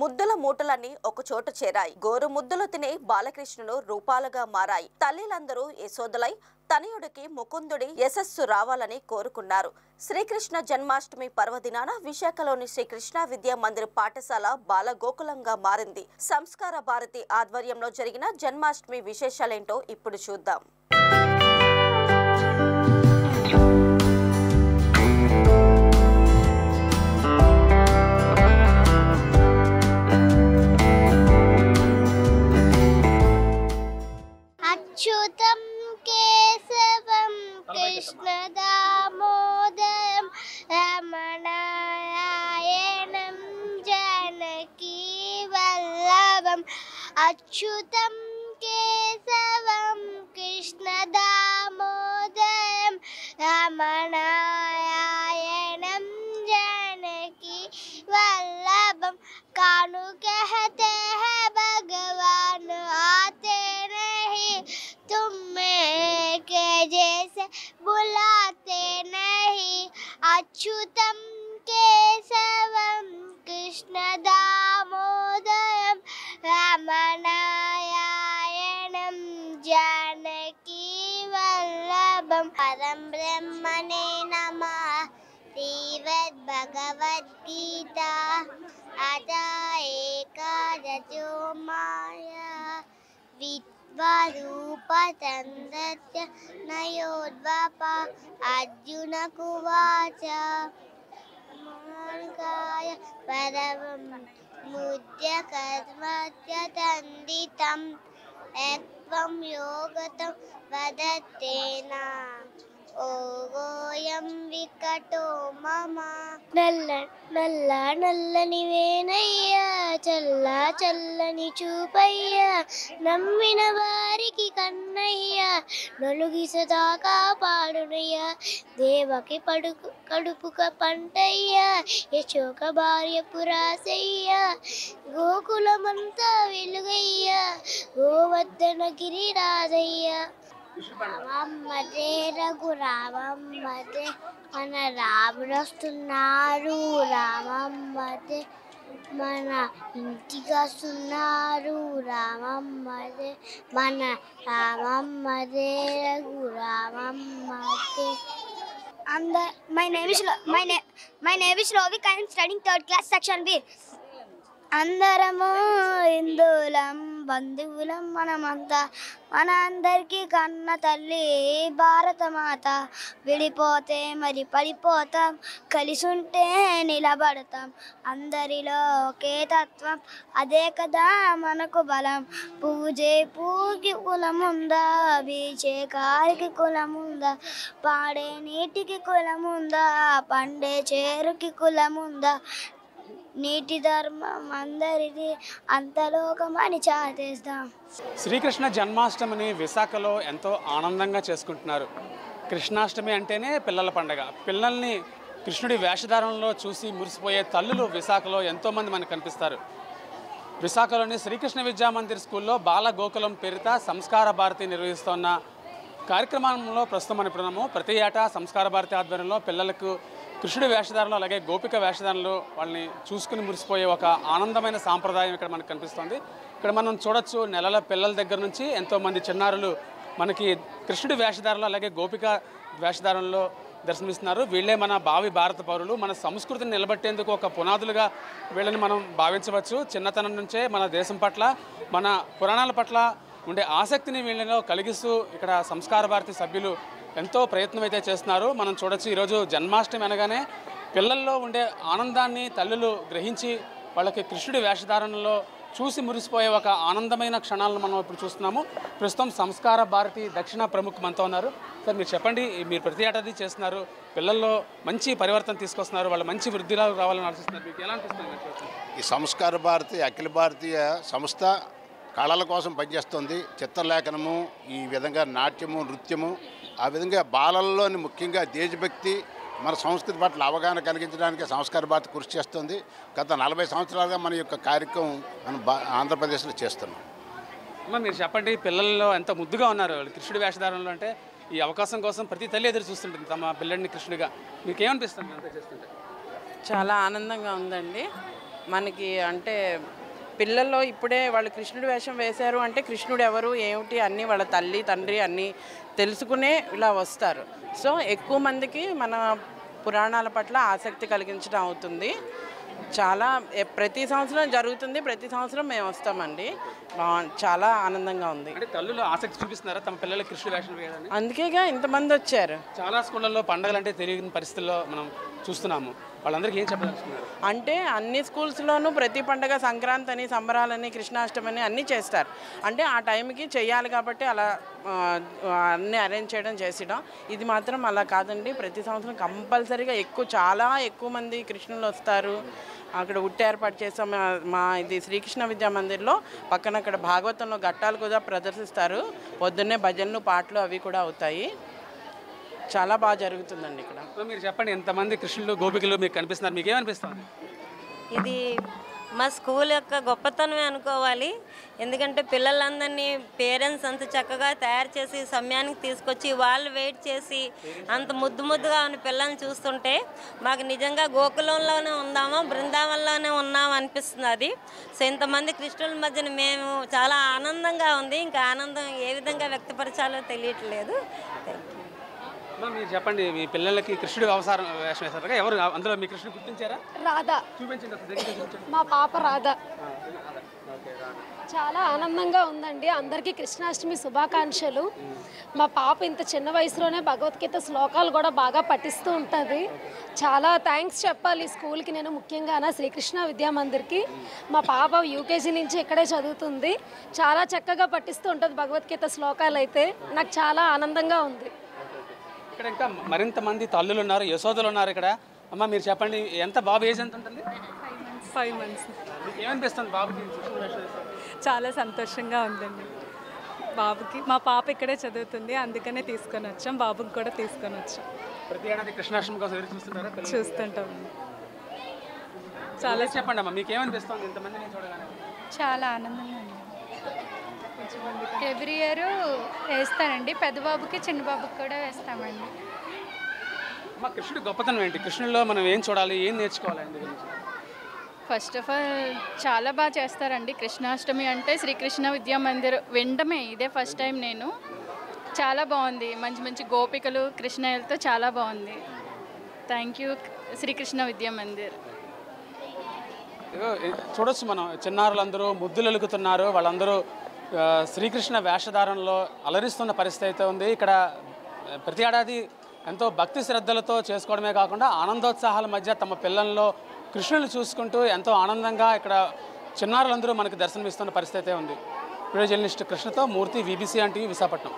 ముద్దుల మూటలన్నీ ఒకచోట చేరాయి. గోరు ముద్దులు తినే బాలకృష్ణుడు రూపాలుగా మారాయి. తల్లిలందరూ యశోదలై తనయుడికి ముకుందుడి యశస్సు రావాలని కోరుకున్నారు. శ్రీకృష్ణ జన్మాష్టమి పర్వదినాన విశాఖలోని శ్రీకృష్ణ విద్యా మందిర్ పాఠశాల బాలగోకులంగా మారింది. సంస్కార భారతి ఆధ్వర్యంలో జరిగిన జన్మాష్టమి విశేషాలేంటో ఇప్పుడు చూద్దాం. అచ్యుతం కేశవం కృష్ణ దామోదరం రమణాయణం జానకీ వల్లభం. అచ్యుతం కేశవం కృష్ణ దామోదరం రమణాయణం జానకీ వల్లభం. कानू कहते हैं भगवान आते नहीं, तुम्हें के जैसे बुलाते नहीं. अच्युतम केशवम कृष्ण दामोदरम रमणायणं जानकी वल्लभम. परम ब्रह्मणे नमः. श्रीमद्भगवद्गीता अथा एकादशो माया विश्वरूपचन्द्रस्य नयोद्वपा. अर्जुन कुवाच महाकाय परमं मुद्य कर्मस्य तन्दितं त्वं योगतं वदत्तेन ఓగోయం వికటో మమ. నల్ల నల్ల నల్లని వేనయ్యా చల్ల చల్లని చూపయ్యా నమ్మిన వారికి కన్నయ్యా నలుగిస దాకా పాడునయ్యా దేవకి కడుపుక పంటయ్యా యశోక భార్య పురాసయ్యా గోకులమంతా వెలుగయ్యా గోవర్ధన గిరిరాజయ్యా. రామమ్మదే రఘురామమ్మదే మన రాముడు వస్తున్నారు. రామమ్మదే మన ఇంటికి వస్తున్నారు. రామమ్మదే మన రామమ్మదే రఘురామమ్మదే. My name is Lovik. I am studying 3rd class section B. అందరము హిందువులం బంధువులం మనమంతా మన అందరికీ కన్న తల్లి భారతమాత. విడిపోతే మరి పడిపోతాం కలిసి ఉంటే నిలబడతాం అందరిలో ఒకే తత్వం అదే కదా మనకు బలం. పూజే పూకి కులముందా బీచే కారికి కులముందా పాడే నీటికి కులముందా పండే చేరుకి కులముందా నీటి ధర్మం అందరిది అంతలోకమని చాటేస్తాం. శ్రీకృష్ణ జన్మాష్టమిని విశాఖలో ఎంతో ఆనందంగా చేసుకుంటున్నారు. కృష్ణాష్టమి అంటేనే పిల్లల పండగ. పిల్లల్ని కృష్ణుడి వేషధారణలో చూసి మురిసిపోయే తల్లులు విశాఖలో ఎంతోమంది మనకు కనిపిస్తారు. విశాఖలోని శ్రీకృష్ణ విద్యా మందిర్ స్కూల్లో బాల గోకులం పేరిట సంస్కార భారతి నిర్వహిస్తున్న కార్యక్రమంలో ప్రస్తుతం మనం ఇప్పుడున్నాము. ప్రతి ఏటా సంస్కార భారతి ఆధ్వర్యంలో పిల్లలకు కృష్ణుడి వేషధారణలో అలాగే గోపిక వేషధారణలో వాళ్ళని చూసుకుని మురిసిపోయే ఒక ఆనందమైన సాంప్రదాయం ఇక్కడ మనకు కనిపిస్తుంది. ఇక్కడ మనం చూడొచ్చు నెలల పిల్లల దగ్గర నుంచి ఎంతోమంది చిన్నారులు మనకి కృష్ణుడి వేషధారణలో అలాగే గోపిక వేషధారణలో దర్శనమిస్తున్నారు. వీళ్ళే మన భావి భారత పౌరులు. మన సంస్కృతిని నిలబెట్టేందుకు ఒక పునాదులుగా వీళ్ళని మనం భావించవచ్చు. చిన్నతనం నుంచే మన దేశం పట్ల మన పురాణాల పట్ల ఉండే ఆసక్తిని వీళ్ళలో కలిగిస్తూ ఇక్కడ సంస్కార భారతి సభ్యులు ఎంతో ప్రయత్నం అయితే చేస్తున్నారు. మనం చూడొచ్చు ఈరోజు జన్మాష్టమి అనగానే పిల్లల్లో ఉండే ఆనందాన్ని తల్లులు గ్రహించి వాళ్ళకి కృష్ణుడి వేషధారణలో చూసి మురిసిపోయే ఒక ఆనందమైన క్షణాలను మనం ఇప్పుడు చూస్తున్నాము. ప్రస్తుతం సంస్కార భారతి దక్షిణ ప్రముఖ మనతో ఉన్నారు. సార్ మీరు చెప్పండి, మీరు ప్రతి ఏడాది చేస్తున్నారు, పిల్లల్లో మంచి పరివర్తన తీసుకొస్తున్నారు, వాళ్ళు మంచి వృద్ధిలో రావాలని ఆలోచిస్తున్నారు, మీకు ఎలా అనిపిస్తుంది? ఈ సంస్కార భారతి అఖిల భారతీయ సంస్థ కళల కోసం పనిచేస్తుంది. చిత్రలేఖనము, ఈ విధంగా నాట్యము, నృత్యము, ఆ విధంగా బాలల్లోని ముఖ్యంగా దేశభక్తి, మన సంస్కృతి పట్ల అవగాహన కలిగించడానికి సంస్కార భారతి కృషి చేస్తుంది. గత 40 సంవత్సరాలుగా మన యొక్క కార్యక్రమం మనం ఆంధ్రప్రదేశ్లో చేస్తున్నాం. మీరు చెప్పండి, పిల్లల్లో ఎంత ముద్దుగా ఉన్నారు కృష్ణుడి వేషధారణలో. అంటే ఈ అవకాశం కోసం ప్రతి తల్లి ఎదురు చూస్తుంటుంది తమ పిల్లడిని కృష్ణుడిగా. మీకు ఏమనిపిస్తుంది అంతా చేస్తుంటే? చాలా ఆనందంగా ఉందండి. మనకి అంటే పిల్లల్లో ఇప్పుడే వాళ్ళు కృష్ణుడి వేషం వేశారు అంటే కృష్ణుడు ఎవరు ఏమిటి అన్నీ వాళ్ళ తల్లి తండ్రి అన్నీ తెలుసుకునే ఇలా వస్తారు. సో ఎక్కువ మందికి మన పురాణాల పట్ల ఆసక్తి కలిగించడం అవుతుంది. చాలా ప్రతి సంవత్సరం జరుగుతుంది, ప్రతి సంవత్సరం మేము వస్తామండి. చాలా ఆనందంగా ఉంది. అంటే తల్లులు ఆసక్తి చూపిస్తున్నారా తమ పిల్లలకి కృష్ణుడి వేషం వేయాలని? అందుకేగా ఇంతమంది వచ్చారు. చాలా స్కూళ్ళల్లో పండుగలు అంటే తెలియని పరిస్థితుల్లో మనం చూస్తున్నాము. వాళ్ళందరికీ ఏం చెప్పదలుచుకున్నారు? అంటే అన్ని స్కూల్స్లోనూ ప్రతి పండగ సంక్రాంతి సంబరాలని కృష్ణాష్టమి అన్నీ చేస్తారు. అంటే ఆ టైంకి చేయాలి కాబట్టి అలా అన్నీ అరేంజ్ చేసేయడం. ఇది మాత్రం అలా కాదండి. ప్రతి సంవత్సరం కంపల్సరీగా చాలా ఎక్కువ మంది కృష్ణులు వస్తారు. అక్కడ ఉట్టి ఏర్పాటు చేస్తాం. మా ఇది శ్రీకృష్ణ విద్యా మందిర్లో పక్కన అక్కడ భాగవతంలో ఘట్టాలు కూడా ప్రదర్శిస్తారు. పొద్దున్నే భజనలు పాటలు అవి కూడా అవుతాయి. చాలా బాగా జరుగుతుందండి ఇక్కడ. మీరు చెప్పండి, ఎంతమంది కృష్ణులు గోపికలు మీకు కనిపిస్తున్నారు, మీకు ఏమనిపిస్తుంది? ఇది మా స్కూల్ యొక్క గొప్పతనమే అనుకోవాలి. ఎందుకంటే పిల్లలందరినీ పేరెంట్స్ అంత చక్కగా తయారు చేసి సమయానికి తీసుకొచ్చి వాళ్ళు వెయిట్ చేసి అంత ముద్దుగా ఉన్న పిల్లల్ని చూస్తుంటే మాకు నిజంగా గోకులంలోనే ఉందామో బృందావనంలోనే ఉన్నామో అనిపిస్తుంది అది. సో ఇంతమంది కృష్ణుల మధ్యన మేము చాలా ఆనందంగా ఉంది. ఇంకా ఆనందం ఏ విధంగా వ్యక్తపరచాలో తెలియట్లేదు. Thank you. మీరు చెప్పండి, మీ పిల్లలకి కృష్ణుడి అవసరం వేషం వేస్తారా? ఎవరు అందులో మీ కృష్ణుడు గుర్తించారా? రాధా. చూపించండి. మా పాప రాధా. చాలా ఆనందంగా ఉందండి. అందరికీ కృష్ణాష్టమి శుభాకాంక్షలు. మా పాప ఇంత చిన్న వయసులోనే భగవద్గీత శ్లోకాలు కూడా బాగా పఠిస్తూ ఉంటుంది. చాలా థ్యాంక్స్ చెప్పాలి స్కూల్కి. నేను ముఖ్యంగా శ్రీకృష్ణ విద్యా మందిర్కి. మా పాప యూకేజీ నుంచి ఇక్కడే చదువుతుంది. చాలా చక్కగా పఠిస్తూ ఉంటుంది భగవద్గీత శ్లోకాలు. అయితే నాకు చాలా ఆనందంగా ఉంది. ఇక్కడ ఇంకా మరింత మంది తల్లులు ఉన్నారు, యశోదలు ఉన్నారు ఇక్కడ. అమ్మ మీరు చెప్పండి, ఎంత బాబు ఏజ్ ఎంత ఉంటుంది? 5 months. మీకు ఏమనిపిస్తుంది బాబుకి? చాలా సంతోషంగా ఉందండి బాబుకి. మా పాప ఇక్కడే చదువుతుంది, అందుకనే తీసుకొని వచ్చాం. బాబుకి కూడా తీసుకొని వచ్చాం. ప్రతి ఏడాది కృష్ణాష్టమి కోసం ఎదురు చూస్తున్నారా? చూస్తుంటాం. చాలా చెప్పండి అమ్మ, మీకు ఏమనిపిస్తుంది ఇంతమందిని చూడగానే? చాలా ఆనందంగా ఉంది. ఎవ్రీ ఇయర్ వేస్తానండి. పెద్ద బాబుకి చిన్న బాబుకి కూడా వేస్తామండి. అమ్మ కృష్ణుడి గొప్పతనం ఏంటి? కృష్ణుడిలో మనం ఏం చూడాలి, ఏం నేర్చుకోవాలి? ఫస్ట్ ఆఫ్ ఆల్ చాలా బాగా చేస్తారండి. కృష్ణాష్టమి అంటే శ్రీకృష్ణ విద్యా మందిర్ వినడమే ఇదే ఫస్ట్ టైం నేను. చాలా బాగుంది. మంచి మంచి గోపికలు కృష్ణయ్యలతో చాలా బాగుంది. Thank you Srikrishna Vidya Mandir. చూడొచ్చు మనం, చిన్నారులందరూ ముద్దులు ఎలుగుతున్నారు. వాళ్ళందరూ శ్రీకృష్ణ వేషధారణలో అలరిస్తున్న పరిస్థితి అయితే ఉంది. ఇక్కడ ప్రతి ఏడాది ఎంతో భక్తి శ్రద్ధలతో చేసుకోవడమే కాకుండా ఆనందోత్సాహాల మధ్య తమ పిల్లల్లో కృష్ణుని చూసుకుంటూ ఎంతో ఆనందంగా ఇక్కడ చిన్నారులందరూ మనకు దర్శనమిస్తున్న పరిస్థితి అయితే ఉంది. వీడియో జర్నలిస్ట్ కృష్ణతో మూర్తి, VBC టీవీ, విశాఖపట్నం.